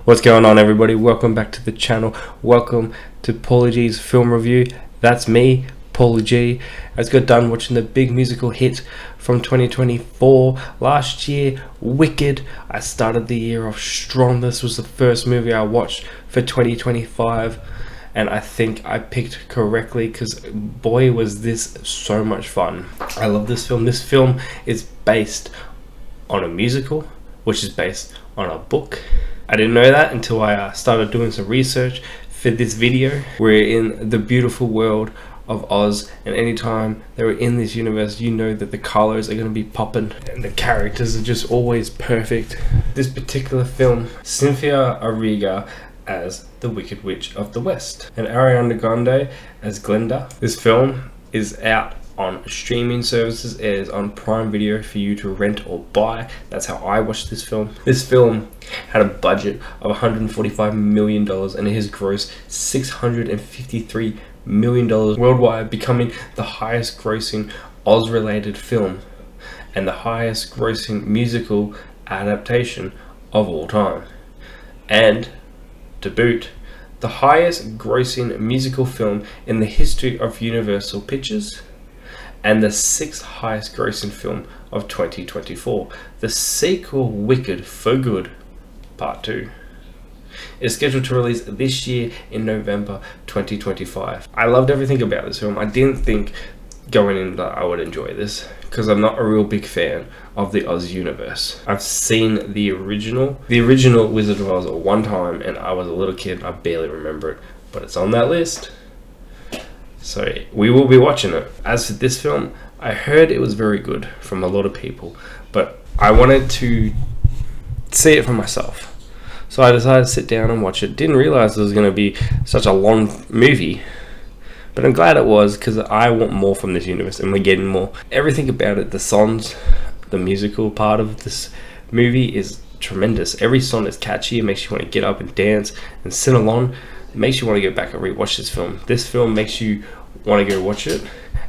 What's going on, everybody? Welcome back to the channel. Welcome to Pauly G's film review. That's me, Pauly G. I just got done watching the big musical hit from 2024 last year, Wicked. I started the year off strong. This was the first movie I watched for 2025, and I think I picked correctly because boy was this so much fun. I love this film. This film is based on a musical, which is based on a book. I didn't know that until I started doing some research for this video. We're in the beautiful world of Oz, and anytime they're in this universe, you know that the colors are going to be popping and the characters are just always perfect. This particular film, Cynthia Ariga as the Wicked Witch of the West and Ariana Grande as Glenda. This film is out on streaming services. It is on Prime Video for you to rent or buy. That's how I watched this film. This film had a budget of $145 million and it has grossed $653 million worldwide, becoming the highest grossing Oz-related film and the highest grossing musical adaptation of all time. And to boot, the highest grossing musical film in the history of Universal Pictures, and the sixth highest grossing film of 2024. The sequel, Wicked for Good Part 2, is scheduled to release this year in November 2025. I loved everything about this film. I didn't think going in that I would enjoy this because I'm not a real big fan of the Oz universe. I've seen the original Wizard of Oz at one time, and I was a little kid. I barely remember it, but it's on that list. So we will be watching it. As for this film, I heard it was very good from a lot of people, but I wanted to see it for myself. So I decided to sit down and watch it. Didn't realize it was going to be such a long movie, but I'm glad it was because I want more from this universe and we're getting more. Everything about it, the songs, the musical part of this movie is tremendous. Every song is catchy. It makes you want to get up and dance and sing along. It makes you want to go back and rewatch this film. This film makes you want to go watch it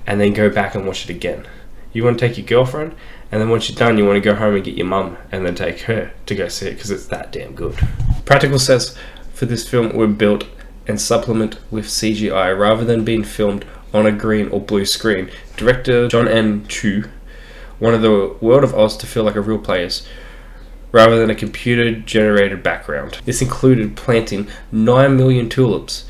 and then go back and watch it again. You want to take your girlfriend, and then once you're done, you want to go home and get your mum and then take her to go see it because it's that damn good. Practical sets for this film were built and supplement with CGI rather than being filmed on a green or blue screen. Director John N. Chu wanted the world of Oz to feel like a real place rather than a computer-generated background. This included planting 9 million tulips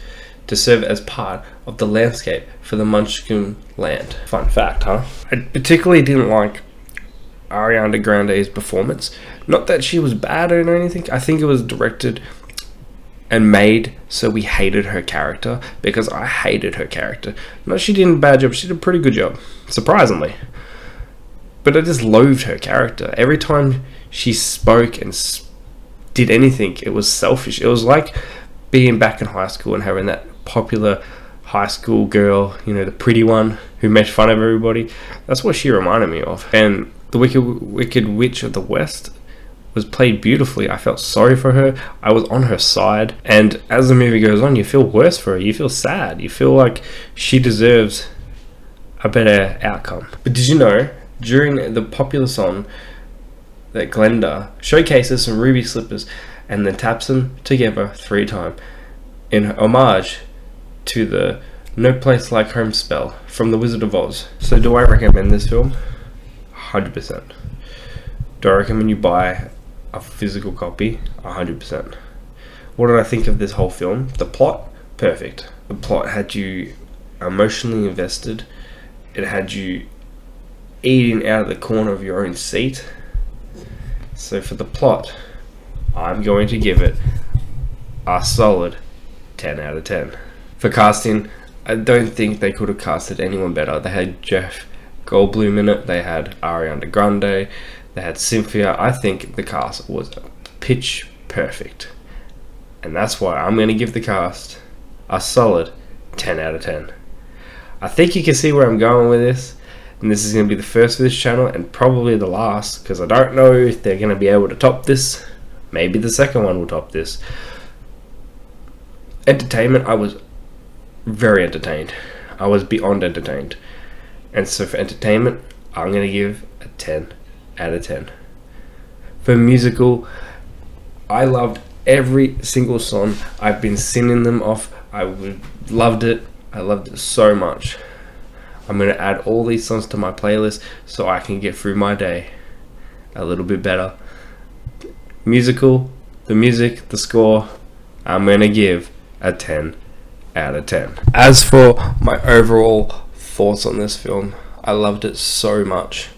to serve as part of the landscape for the Munchkin land. Fun fact, huh? I particularly didn't like Ariana Grande's performance. Not that she was bad or anything. I think it was directed and made so we hated her character, because I hated her character. No, she did a bad job. She did a pretty good job, surprisingly. But I just loathed her character. Every time she spoke and did anything, it was selfish. It was like being back in high school and having that popular high school girl, you know, the pretty one who made fun of everybody. That's what she reminded me of. And the Wicked Witch of the West was played beautifully. I felt sorry for her. I was on her side. And as the movie goes on, you feel worse for her. You feel sad. You feel like she deserves a better outcome. But did you know, during the popular song that Glenda showcases some ruby slippers and then taps them together 3 times in homage to the No Place Like Home spell from The Wizard of Oz. So do I recommend this film? 100%. Do I recommend you buy a physical copy? 100%. What did I think of this whole film? The plot? Perfect. The plot had you emotionally invested. It had you eating out of the corner of your own seat. So for the plot, I'm going to give it a solid 10 out of 10. For casting, I don't think they could have casted anyone better. They had Jeff Goldblum in it, they had Ariana Grande, they had Cynthia. I think the cast was pitch perfect. And that's why I'm going to give the cast a solid 10 out of 10. I think you can see where I'm going with this. And this is going to be the first for this channel and probably the last, because I don't know if they're going to be able to top this. Maybe the second one will top this. Entertainment, I was very entertained. I was beyond entertained. And so for entertainment, I'm going to give a 10 out of 10. For musical, I loved Every single song, I've been singing them off. Loved it. I loved it so much. I'm going to add all these songs to my playlist so I can get through my day a little bit better. Musical, the music, the score, I'm going to give a 10 out of 10. As for my overall thoughts on this film, I loved it so much.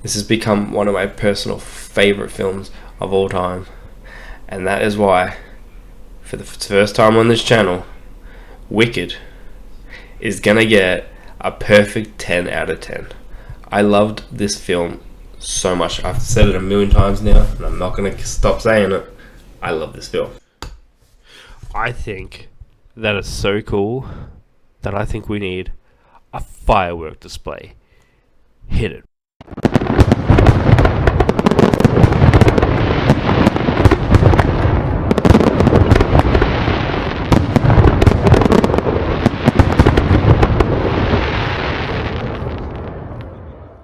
This has become one of my personal favorite films of all time. And that is why, for the first time on this channel, Wicked is going to get a perfect 10 out of 10. I loved this film so much. I've said it a million times now, and I'm not going to stop saying it. I love this film. I think that is so cool that I think we need a firework display. Hit it.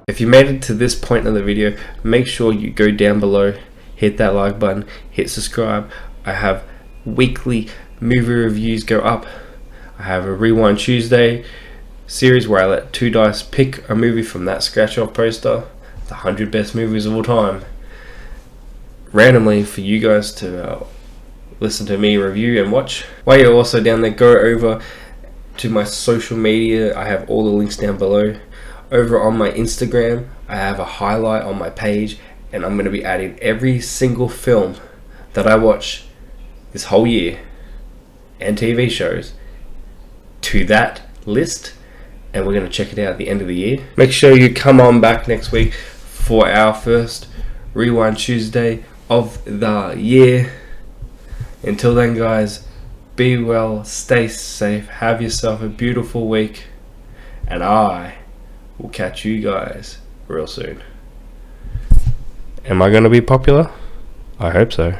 If you made it to this point of the video, make sure you go down below, hit that like button, hit subscribe. I have weekly movie reviews go up. I have a Rewind Tuesday series where I let two dice pick a movie from that scratch off poster, the 100 best movies of all time, randomly for you guys to listen to me review and watch. While you're also down there, go over to my social media. I have all the links down below. Over on my Instagram, I have a highlight on my page, and I'm going to be adding every single film that I watch this whole year and TV shows to that list, and we're going to check it out at the end of the year. Make sure you come on back next week for our first Rewind Tuesday of the year. Until then, guys, be well, stay safe, have yourself a beautiful week, and we'll catch you guys real soon. Am I going to be popular? I hope so.